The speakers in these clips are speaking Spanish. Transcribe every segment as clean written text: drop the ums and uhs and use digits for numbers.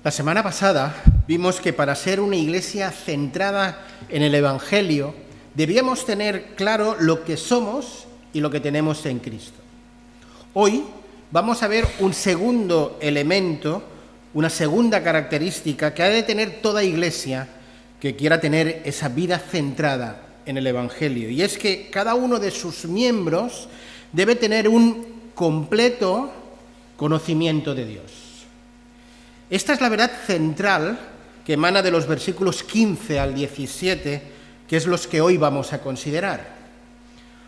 La semana pasada vimos que para ser una iglesia centrada en el Evangelio debíamos tener claro lo que somos y lo que tenemos en Cristo. Hoy vamos a ver un segundo elemento, una segunda característica que ha de tener toda iglesia que quiera tener esa vida centrada en el Evangelio. Y es que cada uno de sus miembros debe tener un completo conocimiento de Dios. Esta es la verdad central que emana de los versículos 15 al 17, que es los que hoy vamos a considerar.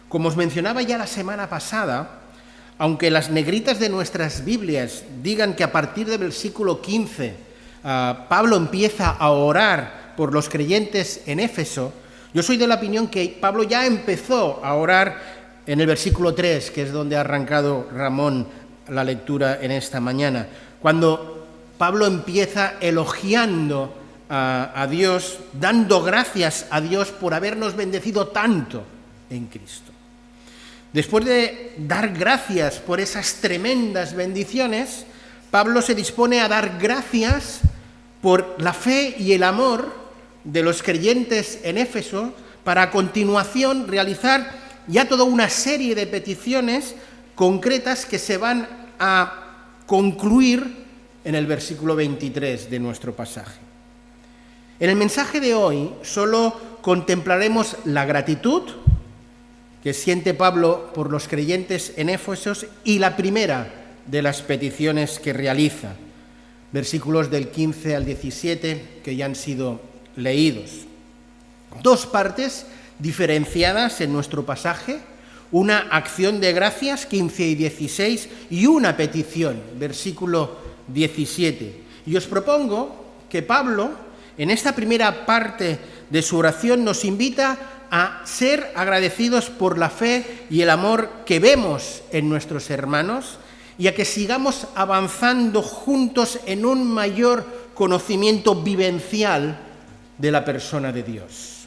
Como os mencionaba ya la semana pasada, aunque las negritas de nuestras Biblias digan que a partir del versículo 15 Pablo empieza a orar por los creyentes en Éfeso, yo soy de la opinión que Pablo ya empezó a orar en el versículo 3, que es donde ha arrancado Ramón la lectura en esta mañana, cuando Pablo empieza elogiando a Dios, dando gracias a Dios por habernos bendecido tanto en Cristo. Después de dar gracias por esas tremendas bendiciones, Pablo se dispone a dar gracias por la fe y el amor de los creyentes en Éfeso, para a continuación realizar ya toda una serie de peticiones concretas que se van a concluir en el versículo 23 de nuestro pasaje. En el mensaje de hoy solo contemplaremos la gratitud que siente Pablo por los creyentes en Éfeso y la primera de las peticiones que realiza, versículos del 15 al 17 que ya han sido leídos. Dos partes diferenciadas en nuestro pasaje, una acción de gracias, 15 y 16, y una petición, versículo 17. Y os propongo que Pablo, en esta primera parte de su oración, nos invita a ser agradecidos por la fe y el amor que vemos en nuestros hermanos y a que sigamos avanzando juntos en un mayor conocimiento vivencial de la persona de Dios.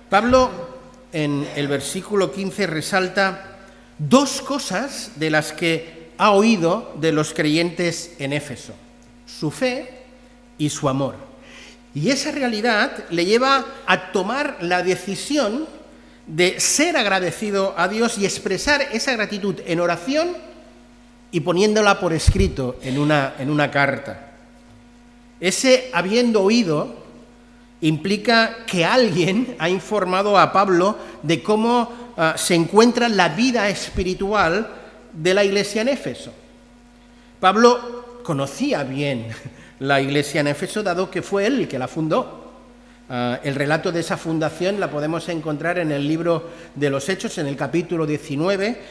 Pablo, en el versículo 15, resalta dos cosas de las que ha oído de los creyentes en Éfeso: su fe y su amor. Y esa realidad le lleva a tomar la decisión de ser agradecido a Dios y expresar esa gratitud en oración y poniéndola por escrito en una carta. Ese habiendo oído implica que alguien ha informado a Pablo de cómo se encuentra la vida espiritual de la iglesia en Éfeso. Pablo conocía bien la iglesia en Éfeso, dado que fue él el que la fundó. El relato de esa fundación la podemos encontrar en el libro de los Hechos, en el capítulo 19.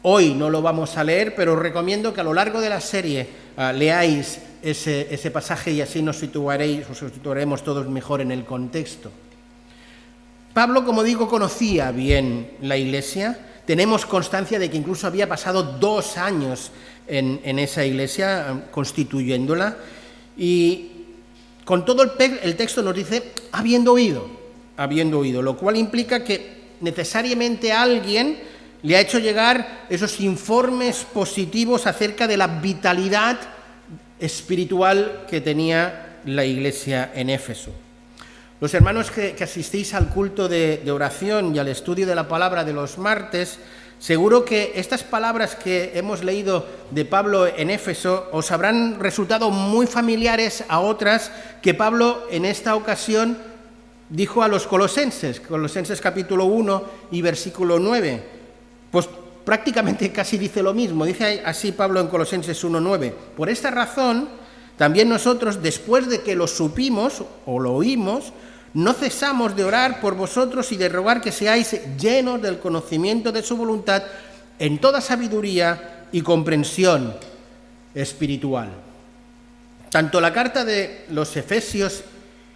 Hoy no lo vamos a leer, pero os recomiendo que a lo largo de la serie leáis ese pasaje y así os situaremos todos mejor en el contexto. Pablo, como digo, conocía bien la iglesia. Tenemos constancia de que incluso había pasado 2 años en esa iglesia constituyéndola, y con todo el texto nos dice habiendo oído, lo cual implica que necesariamente alguien le ha hecho llegar esos informes positivos acerca de la vitalidad espiritual que tenía la iglesia en Éfeso. Los hermanos que asistís al culto de oración y al estudio de la palabra de los martes, seguro que estas palabras que hemos leído de Pablo en Éfeso os habrán resultado muy familiares a otras que Pablo en esta ocasión dijo a los Colosenses capítulo 1 y versículo 9. Pues prácticamente casi dice lo mismo, dice así Pablo en Colosenses 1:9. Por esta razón, también nosotros, después de que lo supimos o lo oímos, no cesamos de orar por vosotros y de rogar que seáis llenos del conocimiento de su voluntad en toda sabiduría y comprensión espiritual. Tanto la carta de los Efesios,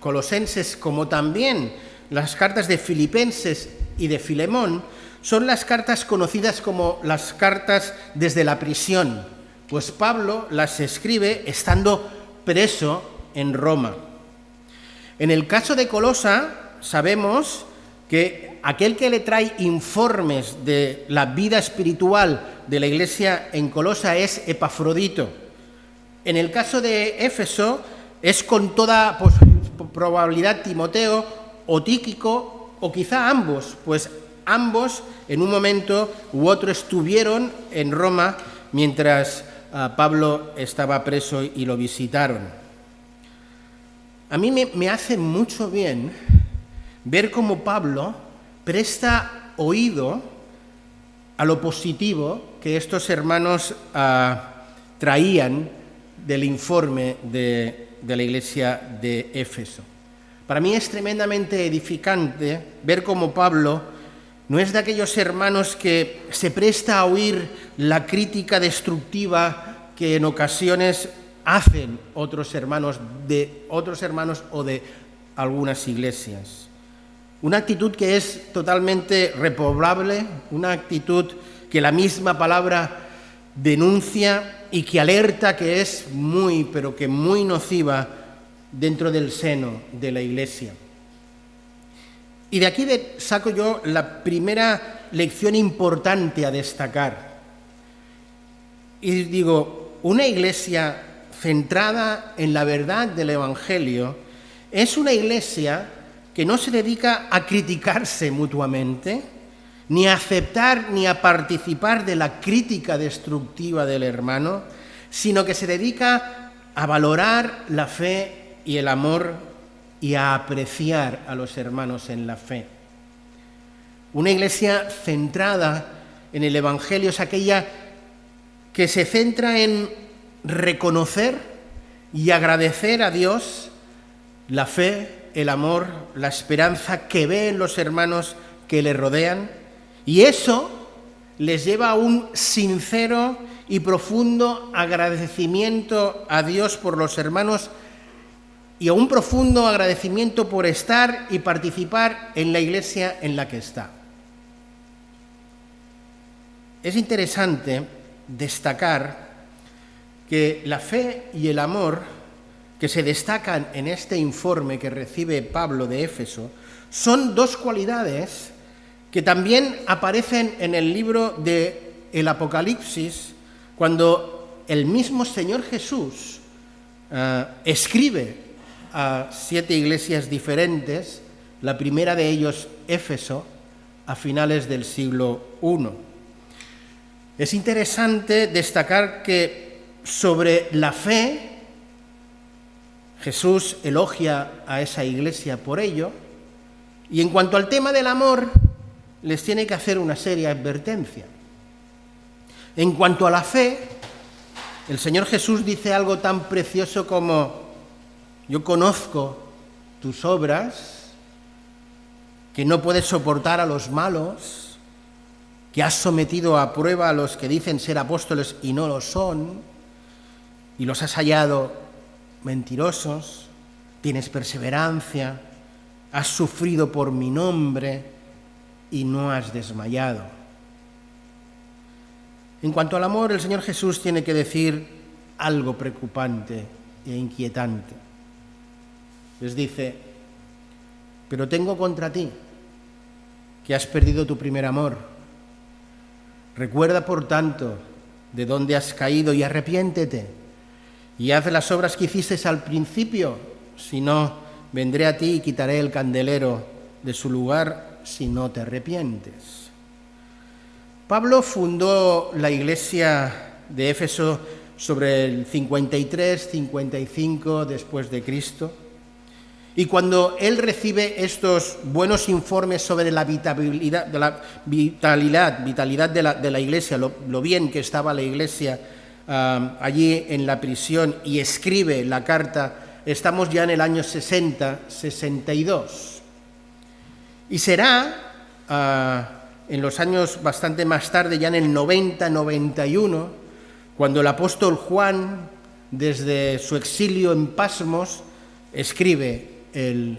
Colosenses, como también las cartas de Filipenses y de Filemón son las cartas conocidas como las cartas desde la prisión, pues Pablo las escribe estando preso en Roma. En el caso de Colosa, sabemos que aquel que le trae informes de la vida espiritual de la iglesia en Colosa es Epafrodito, En el caso de Éfeso es con toda probabilidad Timoteo o Tíquico o quizá ambos, pues ambos en un momento u otro estuvieron en Roma mientras Pablo estaba preso y lo visitaron. A mí me hace mucho bien ver cómo Pablo presta oído a lo positivo que estos hermanos traían del informe de la iglesia de Éfeso. Para mí es tremendamente edificante ver cómo Pablo no es de aquellos hermanos que se presta a oír la crítica destructiva que en ocasiones hacen otros hermanos o de algunas iglesias. Una actitud que es totalmente reprobable, una actitud que la misma palabra denuncia y que alerta que es pero que muy nociva dentro del seno de la iglesia. Y de aquí saco yo la primera lección importante a destacar. Y digo, una iglesia centrada en la verdad del Evangelio es una iglesia que no se dedica a criticarse mutuamente, ni a aceptar ni a participar de la crítica destructiva del hermano, sino que se dedica a valorar la fe y el amor y a apreciar a los hermanos en la fe. Una iglesia centrada en el Evangelio es aquella que se centra en reconocer y agradecer a Dios la fe, el amor, la esperanza que ve en los hermanos que le rodean, y eso les lleva a un sincero y profundo agradecimiento a Dios por los hermanos y a un profundo agradecimiento por estar y participar en la iglesia en la que está. Es interesante destacar que la fe y el amor que se destacan en este informe que recibe Pablo de Éfeso son dos cualidades que también aparecen en el libro del Apocalipsis, cuando el mismo Señor Jesús escribe a 7 iglesias diferentes, la primera de ellos Éfeso, a finales del siglo I. Es interesante destacar que sobre la fe, Jesús elogia a esa iglesia por ello, y en cuanto al tema del amor, les tiene que hacer una seria advertencia. En cuanto a la fe, el Señor Jesús dice algo tan precioso como: yo conozco tus obras, que no puedes soportar a los malos, que has sometido a prueba a los que dicen ser apóstoles y no lo son, y los has hallado mentirosos, tienes perseverancia, has sufrido por mi nombre y no has desmayado. En cuanto al amor, el Señor Jesús tiene que decir algo preocupante e inquietante. Les dice: pero tengo contra ti que has perdido tu primer amor. Recuerda, por tanto, de dónde has caído y arrepiéntete. Y haz las obras que hiciste al principio, si no, vendré a ti y quitaré el candelero de su lugar si no te arrepientes. Pablo fundó la iglesia de Éfeso sobre el 53-55 después de Cristo, y cuando él recibe estos buenos informes sobre la vitalidad de la iglesia, lo bien que estaba la iglesia allí en la prisión, y escribe la carta, estamos ya en el año 60-62. Y será en los años bastante más tarde, ya en el 90-91, cuando el apóstol Juan, desde su exilio en Pasmos, escribe el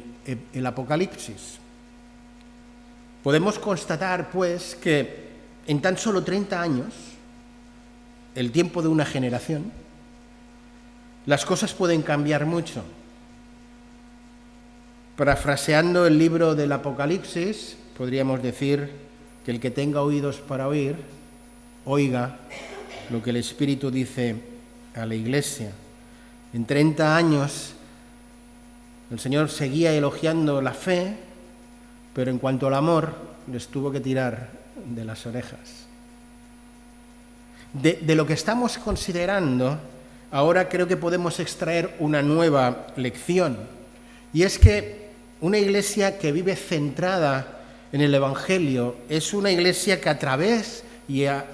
Apocalipsis. Podemos constatar, pues, que en tan solo 30 años, el tiempo de una generación, las cosas pueden cambiar mucho. Parafraseando el libro del Apocalipsis, podríamos decir que el que tenga oídos para oír, oiga lo que el Espíritu dice a la Iglesia. En 30 años el Señor seguía elogiando la fe, pero en cuanto al amor les tuvo que tirar de las orejas. De lo que estamos considerando, ahora creo que podemos extraer una nueva lección, y es que una iglesia que vive centrada en el Evangelio es una iglesia que a través y a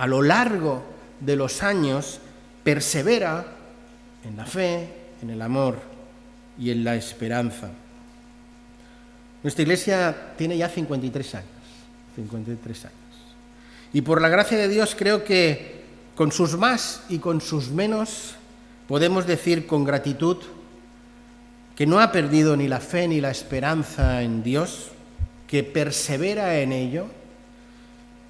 lo largo de los años persevera en la fe, en el amor y en la esperanza. Nuestra iglesia tiene ya 53 años. Y por la gracia de Dios creo que con sus más y con sus menos podemos decir con gratitud que no ha perdido ni la fe ni la esperanza en Dios, que persevera en ello,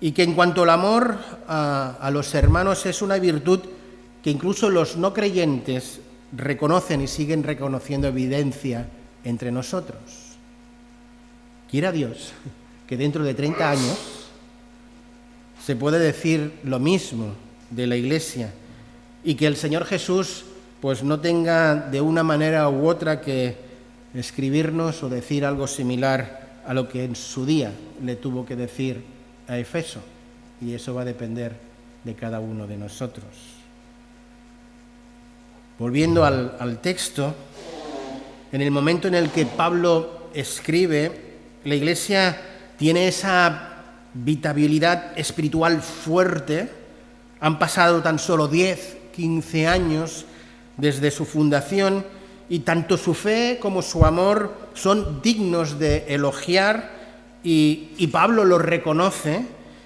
y que en cuanto al amor a los hermanos es una virtud que incluso los no creyentes reconocen y siguen reconociendo evidencia entre nosotros. Quiera Dios que dentro de 30 años se puede decir lo mismo de la Iglesia y que el Señor Jesús pues no tenga de una manera u otra que escribirnos o decir algo similar a lo que en su día le tuvo que decir a Efeso, y eso va a depender de cada uno de nosotros. Volviendo al texto, en el momento en el que Pablo escribe, la Iglesia tiene esa vitabilidad espiritual fuerte. Han pasado tan solo 10, 15 años desde su fundación y tanto su fe como su amor son dignos de elogiar y Pablo lo reconoce,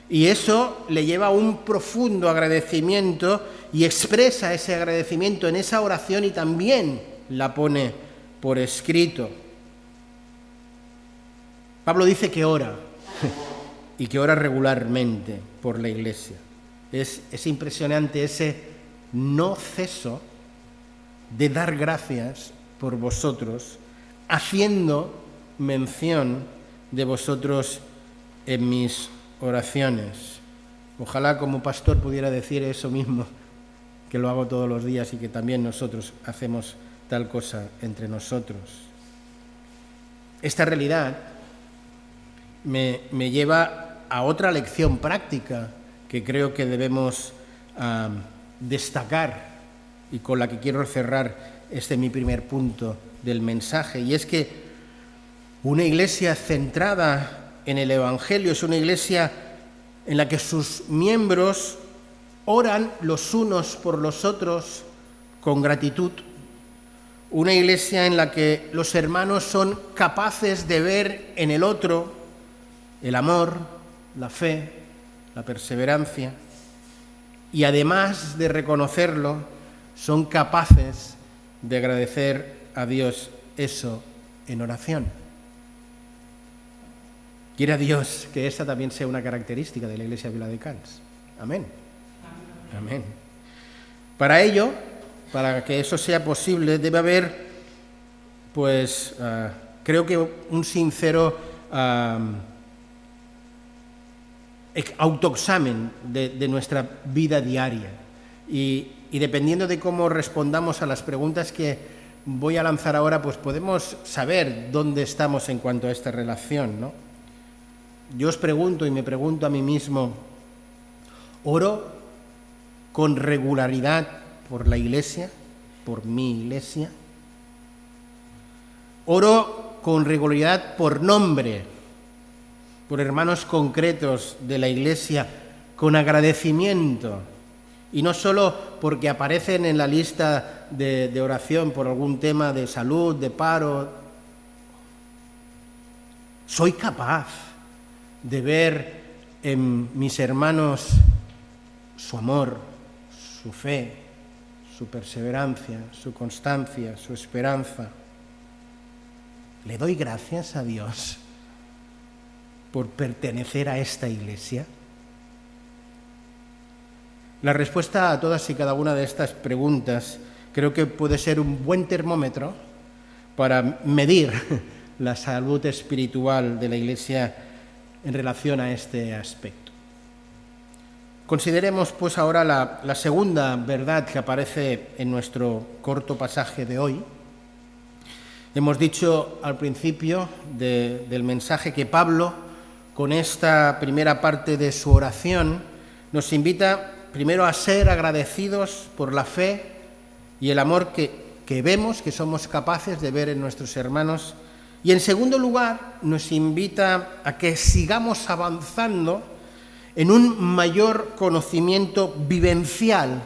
y eso le lleva a un profundo agradecimiento y expresa ese agradecimiento en esa oración y también la pone por escrito. Pablo dice que ora y que ora regularmente por la Iglesia. Es impresionante ese no ceso de dar gracias por vosotros, haciendo mención de vosotros en mis oraciones. Ojalá como pastor pudiera decir eso mismo, que lo hago todos los días y que también nosotros hacemos tal cosa entre nosotros. Esta realidad me lleva a otra lección práctica que creo que debemos destacar y con la que quiero cerrar mi primer punto del mensaje, y es que una iglesia centrada en el Evangelio es una iglesia en la que sus miembros oran los unos por los otros con gratitud, una iglesia en la que los hermanos son capaces de ver en el otro el amor, la fe, la perseverancia, y además de reconocerlo, son capaces de agradecer a Dios eso en oración. Quiera Dios que esta también sea una característica de la Iglesia Vila de Cans. Amén. Amén. Para ello, para que eso sea posible, debe haber, pues, creo que un sincero autoexamen de nuestra vida diaria. Y dependiendo de cómo respondamos a las preguntas que voy a lanzar ahora, pues podemos saber dónde estamos en cuanto a esta relación, ¿no? Yo os pregunto y me pregunto a mí mismo, ¿oro con regularidad por la Iglesia, por mi Iglesia? ¿Oro con regularidad por nombre, por hermanos concretos de la Iglesia, con agradecimiento? Y no solo porque aparecen en la lista de oración por algún tema de salud, de paro. Soy capaz de ver en mis hermanos su amor, su fe, su perseverancia, su constancia, su esperanza. ¿Le doy gracias a Dios por pertenecer a esta iglesia? La respuesta a todas y cada una de estas preguntas creo que puede ser un buen termómetro para medir la salud espiritual de la Iglesia en relación a este aspecto. Consideremos pues ahora la segunda verdad que aparece en nuestro corto pasaje de hoy. Hemos dicho al principio del mensaje que Pablo, con esta primera parte de su oración, nos invita primero a ser agradecidos por la fe y el amor que vemos, que somos capaces de ver en nuestros hermanos. Y en segundo lugar, nos invita a que sigamos avanzando en un mayor conocimiento vivencial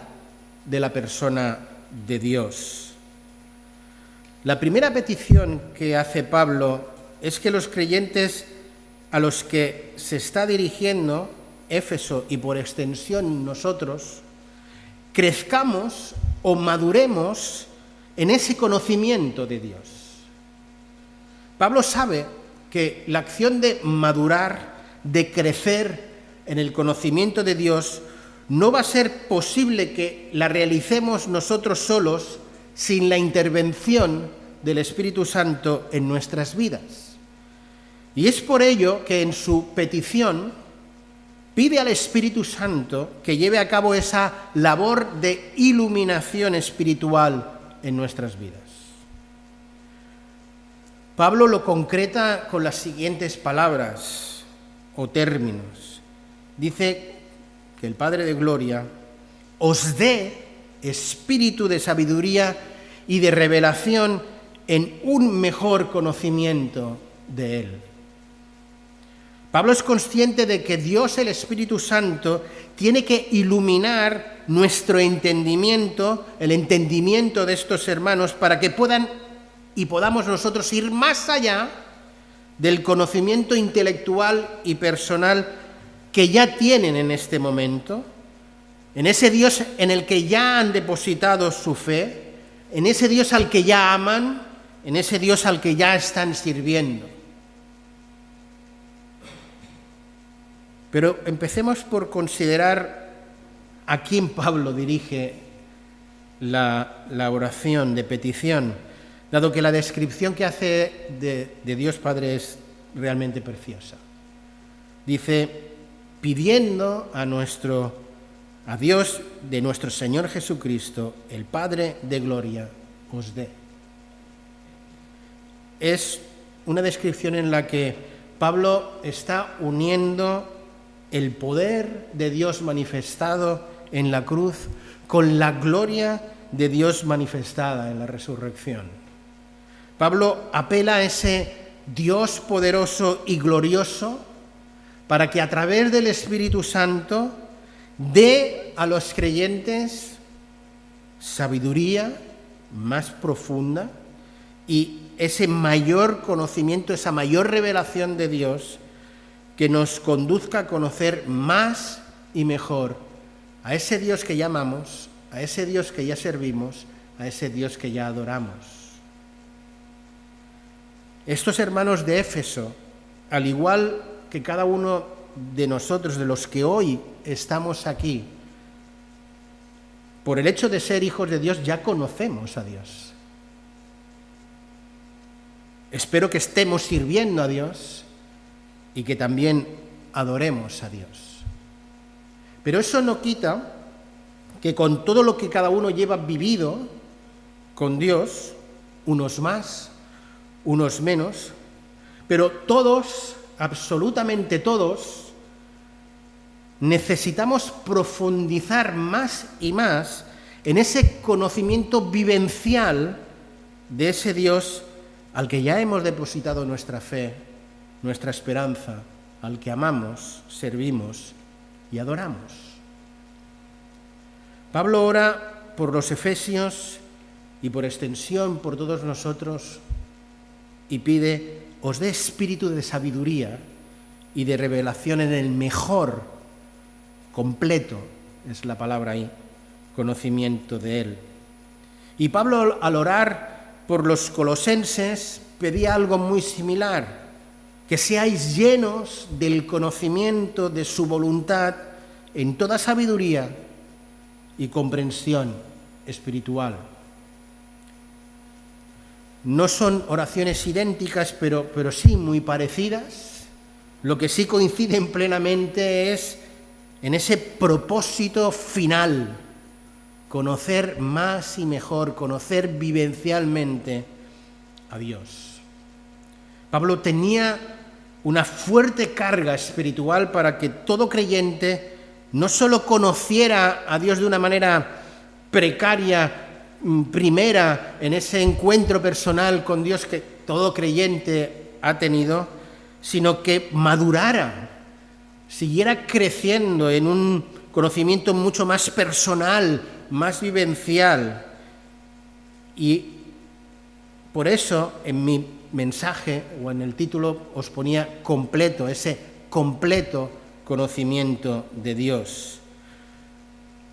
de la persona de Dios. La primera petición que hace Pablo es que los creyentes a los que se está dirigiendo, Éfeso y por extensión nosotros, crezcamos o maduremos en ese conocimiento de Dios. Pablo sabe que la acción de madurar, de crecer en el conocimiento de Dios, no va a ser posible que la realicemos nosotros solos sin la intervención del Espíritu Santo en nuestras vidas. Y es por ello que en su petición pide al Espíritu Santo que lleve a cabo esa labor de iluminación espiritual en nuestras vidas. Pablo lo concreta con las siguientes palabras o términos. Dice que el Padre de Gloria os dé espíritu de sabiduría y de revelación en un mejor conocimiento de Él. Pablo es consciente de que Dios, el Espíritu Santo, tiene que iluminar nuestro entendimiento, el entendimiento de estos hermanos, para que podamos nosotros ir más allá del conocimiento intelectual y personal que ya tienen en este momento, en ese Dios en el que ya han depositado su fe, en ese Dios al que ya aman, en ese Dios al que ya están sirviendo. Pero empecemos por considerar a quién Pablo dirige la oración de petición, dado que la descripción que hace de Dios Padre es realmente preciosa. Dice, pidiendo a Dios de nuestro Señor Jesucristo, el Padre de gloria, os dé. Es una descripción en la que Pablo está uniendo el poder de Dios manifestado en la cruz con la gloria de Dios manifestada en la resurrección. Pablo apela a ese Dios poderoso y glorioso para que a través del Espíritu Santo dé a los creyentes sabiduría más profunda y ese mayor conocimiento, esa mayor revelación de Dios que nos conduzca a conocer más y mejor a ese Dios que ya amamos, a ese Dios que ya servimos, a ese Dios que ya adoramos. Estos hermanos de Éfeso, al igual que cada uno de nosotros, de los que hoy estamos aquí, por el hecho de ser hijos de Dios, ya conocemos a Dios. Espero que estemos sirviendo a Dios y que también adoremos a Dios. Pero eso no quita que con todo lo que cada uno lleva vivido con Dios, unos más, unos menos, pero todos, absolutamente todos, necesitamos profundizar más y más en ese conocimiento vivencial de ese Dios al que ya hemos depositado nuestra fe, nuestra esperanza, al que amamos, servimos y adoramos. Pablo ora por los efesios y por extensión por todos nosotros y pide, os dé espíritu de sabiduría y de revelación en el mejor, completo, es la palabra ahí, conocimiento de Él. Y Pablo, al orar por los colosenses, pedía algo muy similar, que seáis llenos del conocimiento de su voluntad en toda sabiduría y comprensión espiritual. No son oraciones idénticas, pero sí muy parecidas. Lo que sí coinciden plenamente es en ese propósito final, conocer más y mejor, conocer vivencialmente a Dios. Pablo tenía una fuerte carga espiritual para que todo creyente no solo conociera a Dios de una manera precaria, primera, en ese encuentro personal con Dios que todo creyente ha tenido, sino que madurara, siguiera creciendo en un conocimiento mucho más personal, más vivencial. Y por eso en mi mensaje o en el título os ponía completo, ese completo conocimiento de Dios.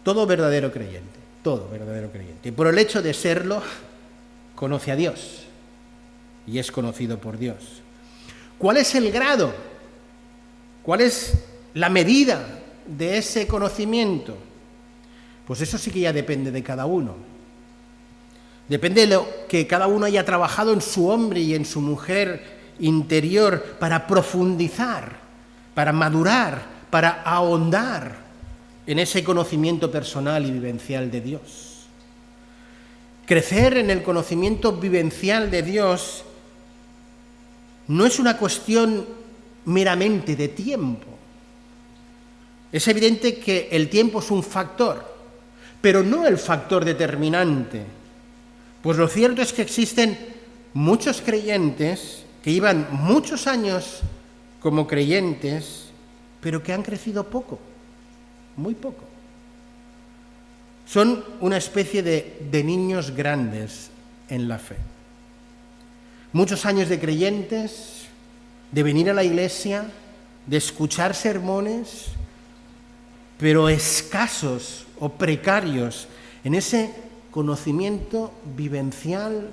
Todo verdadero creyente. Y por el hecho de serlo, conoce a Dios y es conocido por Dios. ¿Cuál es el grado? ¿Cuál es la medida de ese conocimiento? Pues eso sí que ya depende de cada uno. Depende de lo que cada uno haya trabajado en su hombre y en su mujer interior para profundizar, para madurar, para ahondar en ese conocimiento personal y vivencial de Dios. Crecer en el conocimiento vivencial de Dios no es una cuestión meramente de tiempo. Es evidente que el tiempo es un factor, pero no el factor determinante. Pues lo cierto es que existen muchos creyentes que llevan muchos años como creyentes, pero que han crecido poco, muy poco. Son una especie de niños grandes en la fe. Muchos años de creyentes, de venir a la iglesia, de escuchar sermones, pero escasos o precarios en ese conocimiento vivencial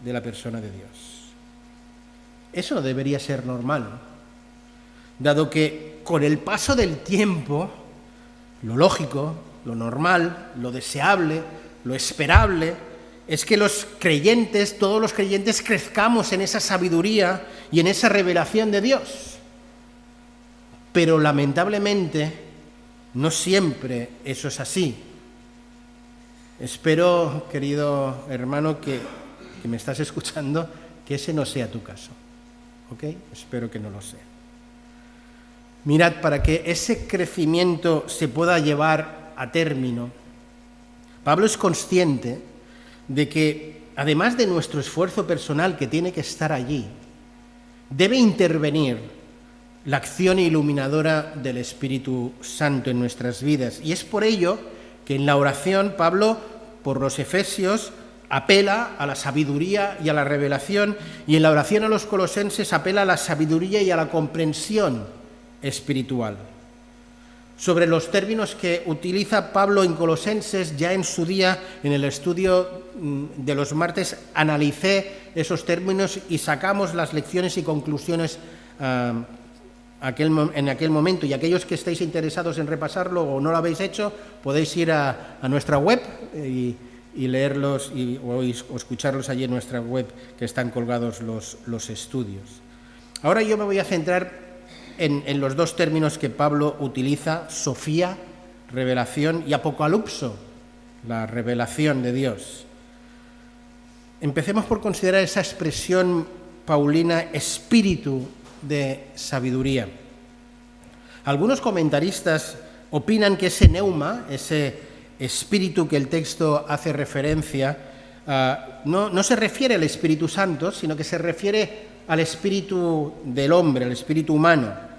de la persona de Dios. Eso no debería ser normal, dado que con el paso del tiempo, lo lógico, lo normal, lo deseable, lo esperable, es que los creyentes, todos los creyentes, crezcamos en esa sabiduría y en esa revelación de Dios. Pero lamentablemente, no siempre eso es así. Espero, querido hermano, que me estás escuchando, que ese no sea tu caso. ¿Ok? Espero que no lo sea. Mirad, para que ese crecimiento se pueda llevar a término, Pablo es consciente de que, además de nuestro esfuerzo personal que tiene que estar allí, debe intervenir la acción iluminadora del Espíritu Santo en nuestras vidas. Y es por ello que en la oración Pablo, por los Efesios, apela a la sabiduría y a la revelación, y en la oración a los colosenses apela a la sabiduría y a la comprensión espiritual. Sobre los términos que utiliza Pablo en Colosenses, ya en su día, en el estudio de los martes, analicé esos términos y sacamos las lecciones y conclusiones en aquel momento. Y aquellos que estéis interesados en repasarlo o no lo habéis hecho, podéis ir a nuestra web y leerlos o escucharlos allí en nuestra web, que están colgados los estudios. Ahora yo me voy a centrar en los dos términos que Pablo utiliza: Sofía, revelación, y apocalipso, la revelación de Dios. Empecemos por considerar esa expresión paulina, espíritu de sabiduría. Algunos comentaristas opinan que ese neuma, ese espíritu que el texto hace referencia, no se refiere al Espíritu Santo, sino que se refiere al espíritu del hombre, al espíritu humano.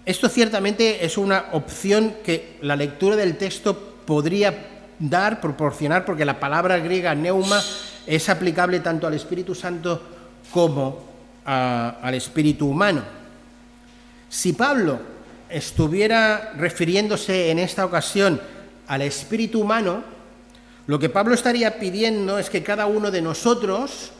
Esto ciertamente es una opción que la lectura del texto podría proporcionar, porque la palabra griega neuma es aplicable tanto al Espíritu Santo como al espíritu humano. Si Pablo estuviera refiriéndose en esta ocasión al espíritu humano, lo que Pablo estaría pidiendo es que cada uno de nosotros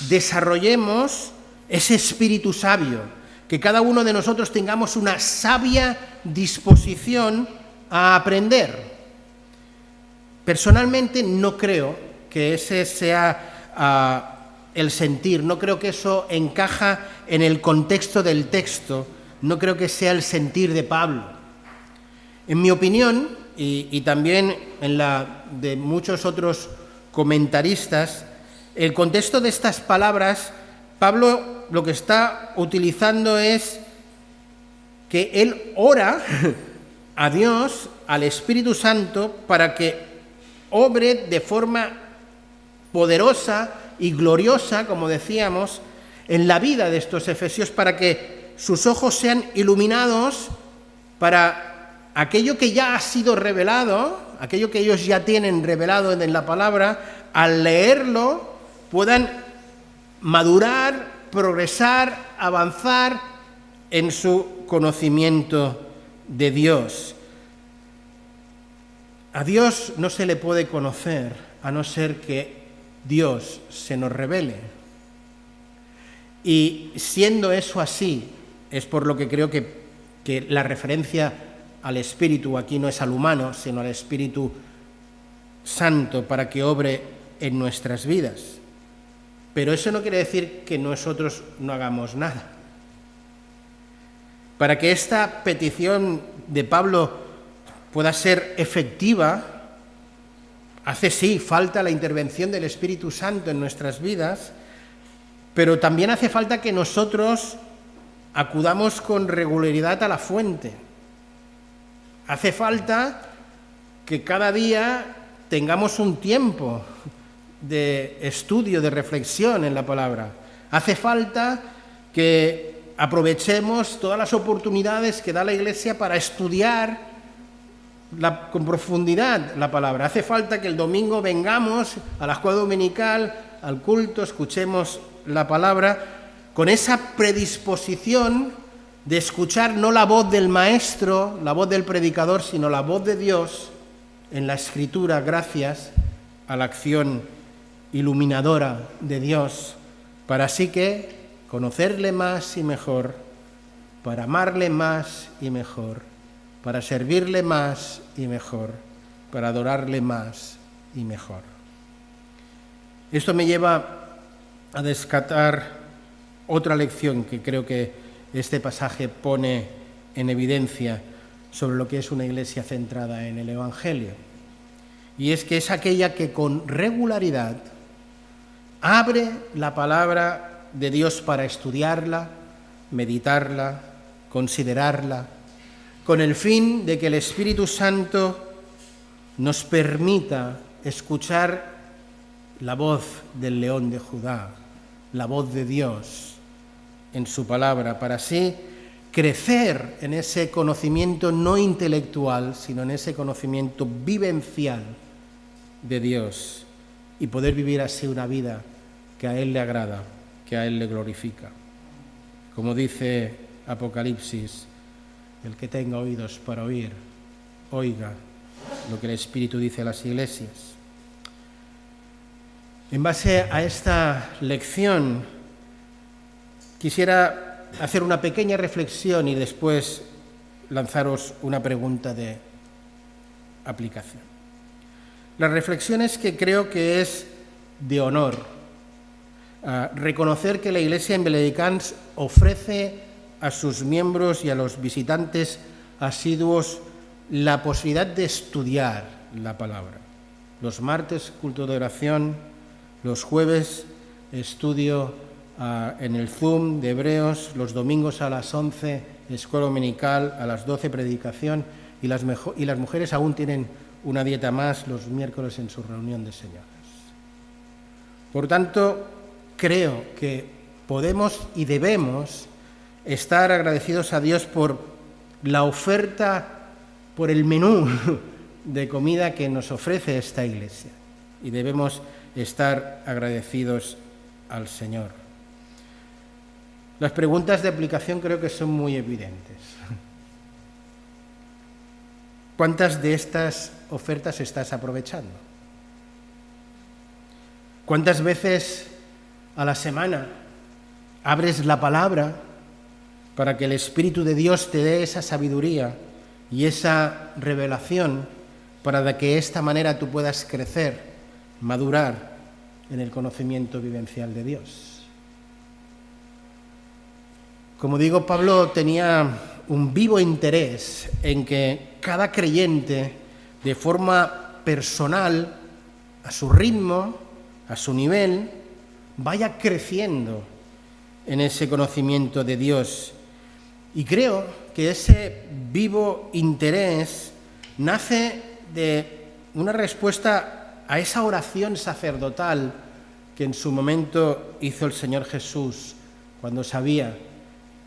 desarrollemos ese espíritu sabio, que cada uno de nosotros tengamos una sabia disposición a aprender. Personalmente no creo que ese sea el sentir, no creo que eso encaja en el contexto del texto, no creo que sea el sentir de Pablo. En mi opinión, y también en la de muchos otros comentaristas, el contexto de estas palabras, Pablo lo que está utilizando es que él ora a Dios, al Espíritu Santo, para que obre de forma poderosa y gloriosa, como decíamos, en la vida de estos efesios, para que sus ojos sean iluminados para aquello que ya ha sido revelado, aquello que ellos ya tienen revelado en la palabra, al leerlo puedan madurar, progresar, avanzar en su conocimiento de Dios. A Dios no se le puede conocer a no ser que Dios se nos revele. Y siendo eso así, es por lo que creo que la referencia al Espíritu aquí no es al humano, sino al Espíritu Santo para que obre en nuestras vidas. Pero eso no quiere decir que nosotros no hagamos nada. Para que esta petición de Pablo pueda ser efectiva, hace sí falta la intervención del Espíritu Santo en nuestras vidas, pero también hace falta que nosotros acudamos con regularidad a la fuente. Hace falta que cada día tengamos un tiempo de estudio, de reflexión en la palabra. Hace falta que aprovechemos todas las oportunidades que da la Iglesia para estudiar con profundidad la palabra. Hace falta que el domingo vengamos a la escuela dominical, al culto, escuchemos la palabra con esa predisposición de escuchar no la voz del maestro, la voz del predicador, sino la voz de Dios en la Escritura, gracias a la acción iluminadora de Dios, para así que conocerle más y mejor, para amarle más y mejor, para servirle más y mejor, para adorarle más y mejor. Esto me lleva a descartar otra lección que creo que este pasaje pone en evidencia sobre lo que es una iglesia centrada en el Evangelio. Y es que es aquella que con regularidad abre la palabra de Dios para estudiarla, meditarla, considerarla, con el fin de que el Espíritu Santo nos permita escuchar la voz del León de Judá, la voz de Dios en su palabra, para así crecer en ese conocimiento no intelectual, sino en ese conocimiento vivencial de Dios y poder vivir así una vida que a Él le agrada, que a Él le glorifica. Como dice Apocalipsis, el que tenga oídos para oír, oiga lo que el Espíritu dice a las iglesias. En base a esta lección, quisiera hacer una pequeña reflexión y después lanzaros una pregunta de aplicación. La reflexión es que creo que es de honor reconocer que la Iglesia en Beledicans ofrece a sus miembros y a los visitantes asiduos la posibilidad de estudiar la palabra. Los martes, culto de oración; los jueves, estudio en el Zoom de Hebreos; los domingos a las 11, escuela dominical; a las 12, predicación; y las mujeres aún tienen una dieta más los miércoles en su reunión de señoras. Por tanto, creo que podemos y debemos estar agradecidos a Dios por la oferta, por el menú de comida que nos ofrece esta iglesia. Y debemos estar agradecidos al Señor. Las preguntas de aplicación creo que son muy evidentes. ¿Cuántas de estas ofertas estás aprovechando? ¿Cuántas veces a la semana abres la palabra para que el Espíritu de Dios te dé esa sabiduría y esa revelación para que de esta manera tú puedas crecer, madurar en el conocimiento vivencial de Dios? Como digo, Pablo tenía un vivo interés en que cada creyente, de forma personal, a su ritmo, a su nivel, vaya creciendo en ese conocimiento de Dios. Y creo que ese vivo interés nace de una respuesta a esa oración sacerdotal que en su momento hizo el Señor Jesús cuando sabía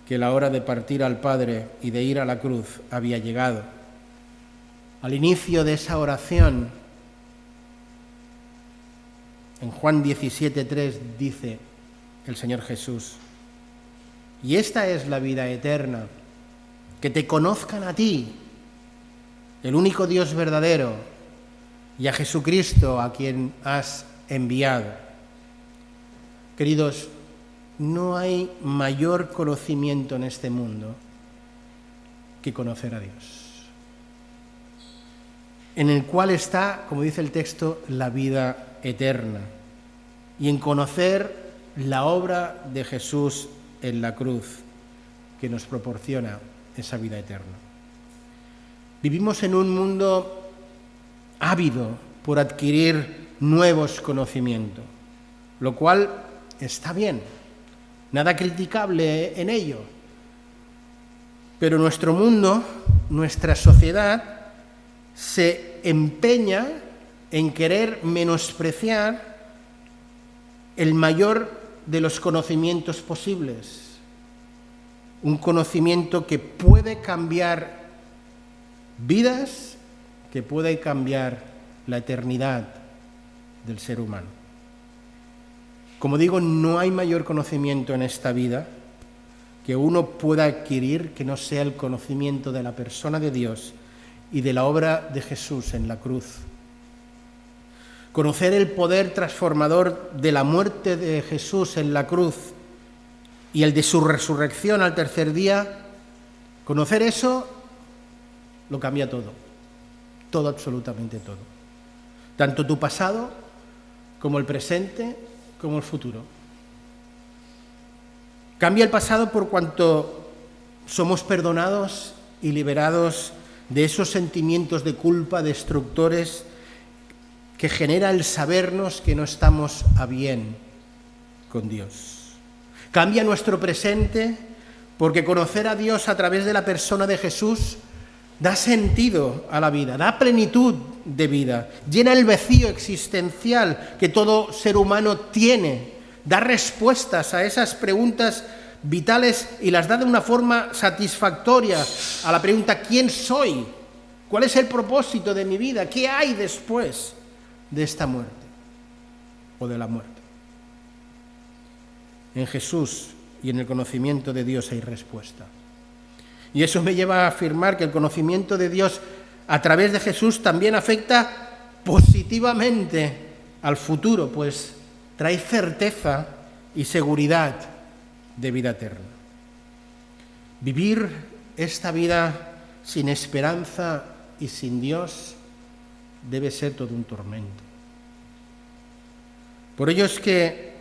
que la hora de partir al Padre y de ir a la cruz había llegado. Al inicio de esa oración, en Juan 17:3 dice el Señor Jesús: y esta es la vida eterna, que te conozcan a ti, el único Dios verdadero, y a Jesucristo a quien has enviado. Queridos, no hay mayor conocimiento en este mundo que conocer a Dios, en el cual está, como dice el texto, la vida eterna, y en conocer la obra de Jesús en la cruz, que nos proporciona esa vida eterna. Vivimos en un mundo ávido por adquirir nuevos conocimientos, lo cual está bien, nada criticable en ello. Pero nuestro mundo, nuestra sociedad, se empeña en querer menospreciar el mayor de los conocimientos posibles, un conocimiento que puede cambiar vidas, que puede cambiar la eternidad del ser humano. Como digo, no hay mayor conocimiento en esta vida que uno pueda adquirir que no sea el conocimiento de la persona de Dios y de la obra de Jesús en la cruz. Conocer el poder transformador de la muerte de Jesús en la cruz y el de su resurrección al tercer día, conocer eso lo cambia todo, todo, absolutamente todo. Tanto tu pasado como el presente como el futuro. Cambia el pasado por cuanto somos perdonados y liberados de esos sentimientos de culpa destructores que genera el sabernos que no estamos a bien con Dios. Cambia nuestro presente porque conocer a Dios a través de la persona de Jesús da sentido a la vida, da plenitud de vida, llena el vacío existencial que todo ser humano tiene, da respuestas a esas preguntas vitales y las da de una forma satisfactoria a la pregunta: ¿quién soy? ¿Cuál es el propósito de mi vida? ¿Qué hay después de esta muerte o de la muerte? En Jesús y en el conocimiento de Dios hay respuesta. Y eso me lleva a afirmar que el conocimiento de Dios a través de Jesús también afecta positivamente al futuro, pues trae certeza y seguridad de vida eterna. Vivir esta vida sin esperanza y sin Dios debe ser todo un tormento. Por ello es que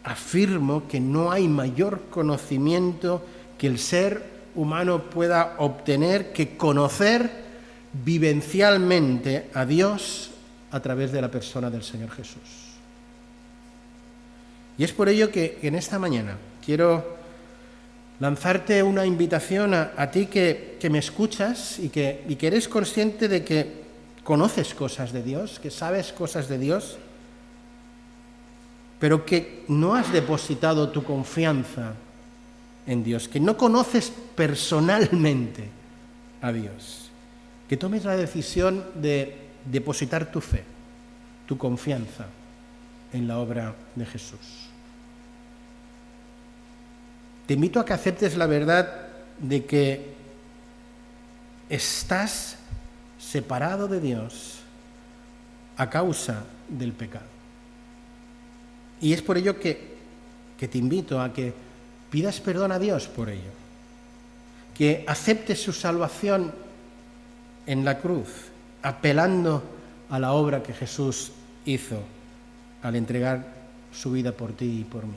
afirmo que no hay mayor conocimiento que el ser humano pueda obtener que conocer vivencialmente a Dios a través de la persona del Señor Jesús. Y es por ello que en esta mañana quiero lanzarte una invitación a ti que me escuchas y que eres consciente de que conoces cosas de Dios, que sabes cosas de Dios, pero que no has depositado tu confianza en Dios, que no conoces personalmente a Dios, que tomes la decisión de depositar tu fe, tu confianza en la obra de Jesús. Te invito a que aceptes la verdad de que estás separado de Dios a causa del pecado. Y es por ello que te invito a que pidas perdón a Dios por ello, que aceptes su salvación en la cruz, apelando a la obra que Jesús hizo al entregar su vida por ti y por mí.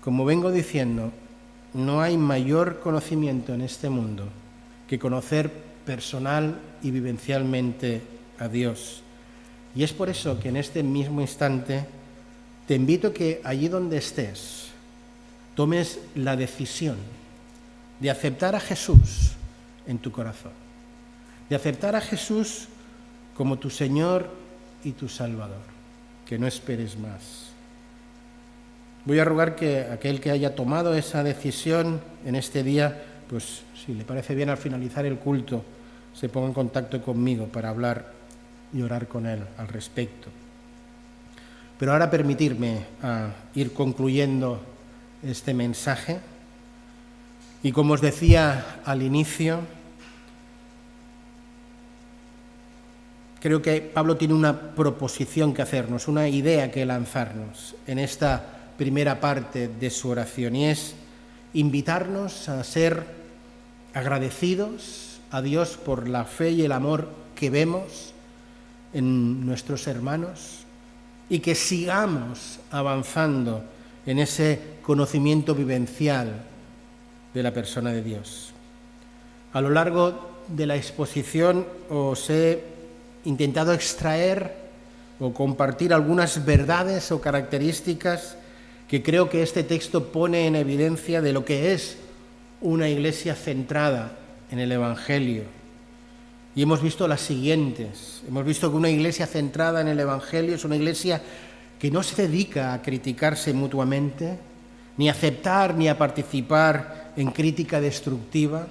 Como vengo diciendo, no hay mayor conocimiento en este mundo que conocer personal y vivencialmente a Dios. Y es por eso que en este mismo instante te invito a que allí donde estés tomes la decisión de aceptar a Jesús en tu corazón, de aceptar a Jesús como tu Señor y tu Salvador, que no esperes más. Voy a rogar que aquel que haya tomado esa decisión en este día, pues si le parece bien al finalizar el culto, se ponga en contacto conmigo para hablar y orar con él al respecto. Pero ahora permitirme ir concluyendo este mensaje. Y como os decía al inicio, creo que Pablo tiene una proposición que hacernos, una idea que lanzarnos en esta primera parte de su oración, y es invitarnos a ser agradecidos a Dios por la fe y el amor que vemos en nuestros hermanos y que sigamos avanzando en ese conocimiento vivencial de la persona de Dios. A lo largo de la exposición os he intentado extraer o compartir algunas verdades o características que creo que este texto pone en evidencia de lo que es una iglesia centrada en el Evangelio. Y hemos visto las siguientes. Hemos visto que una iglesia centrada en el Evangelio es una iglesia que no se dedica a criticarse mutuamente, ni a aceptar ni a participar en crítica destructiva,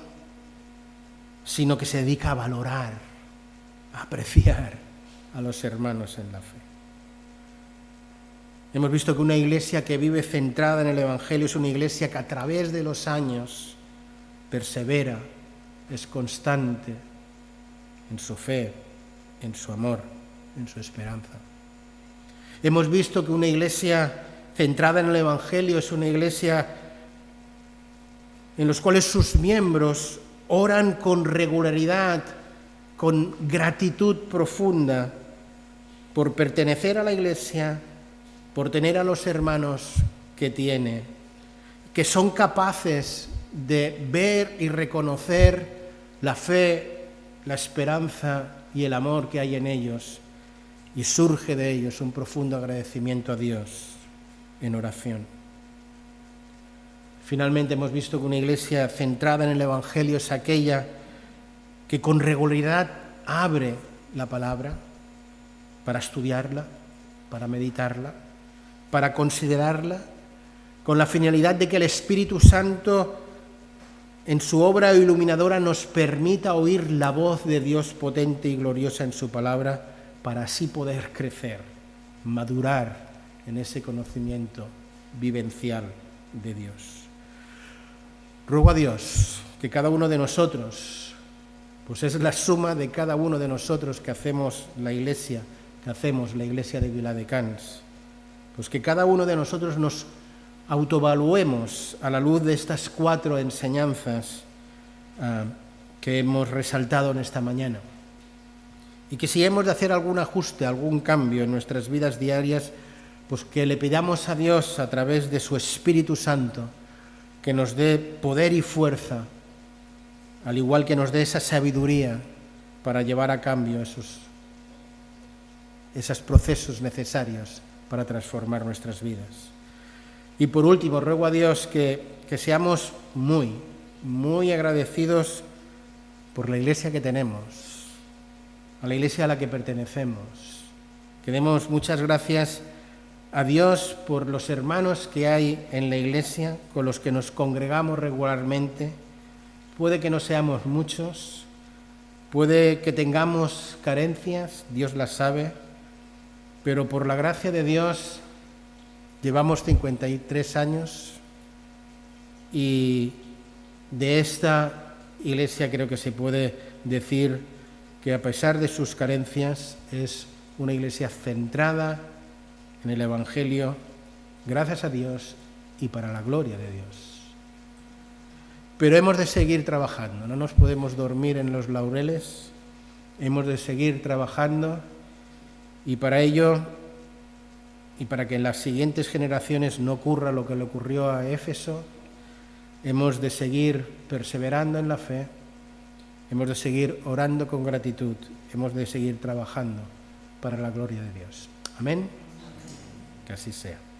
sino que se dedica a valorar, a apreciar a los hermanos en la fe. Hemos visto que una iglesia que vive centrada en el Evangelio es una iglesia que a través de los años persevera, es constante en su fe, en su amor, en su esperanza. Hemos visto que una iglesia centrada en el Evangelio es una iglesia en la cual sus miembros oran con regularidad, con gratitud profunda por pertenecer a la iglesia, por tener a los hermanos que tiene, que son capaces de ver y reconocer la fe, la esperanza y el amor que hay en ellos, y surge de ellos un profundo agradecimiento a Dios en oración. Finalmente hemos visto que una iglesia centrada en el Evangelio es aquella que con regularidad abre la palabra para estudiarla, para meditarla, para considerarla, con la finalidad de que el Espíritu Santo en su obra iluminadora nos permita oír la voz de Dios potente y gloriosa en su palabra, para así poder crecer, madurar en ese conocimiento vivencial de Dios. Ruego a Dios que cada uno de nosotros, pues es la suma de cada uno de nosotros que hacemos la iglesia de Viladecans, pues que cada uno de nosotros nos autoevaluemos a la luz de estas 4 enseñanzas que hemos resaltado en esta mañana. Y que si hemos de hacer algún ajuste, algún cambio en nuestras vidas diarias, pues que le pidamos a Dios a través de su Espíritu Santo que nos dé poder y fuerza, al igual que nos dé esa sabiduría para llevar a cambio esos procesos necesarios para transformar nuestras vidas. Y por último, ruego a Dios que seamos muy, muy agradecidos por la iglesia que tenemos, a la iglesia a la que pertenecemos. Que demos muchas gracias a Dios por los hermanos que hay en la iglesia, con los que nos congregamos regularmente. Puede que no seamos muchos, puede que tengamos carencias, Dios las sabe, pero por la gracia de Dios llevamos 53 años y de esta iglesia creo que se puede decir que a pesar de sus carencias es una iglesia centrada en el Evangelio, gracias a Dios y para la gloria de Dios. Pero hemos de seguir trabajando, no nos podemos dormir en los laureles, hemos de seguir trabajando, y para ello, y para que en las siguientes generaciones no ocurra lo que le ocurrió a Éfeso, hemos de seguir perseverando en la fe, hemos de seguir orando con gratitud, hemos de seguir trabajando para la gloria de Dios. Amén. Que así sea.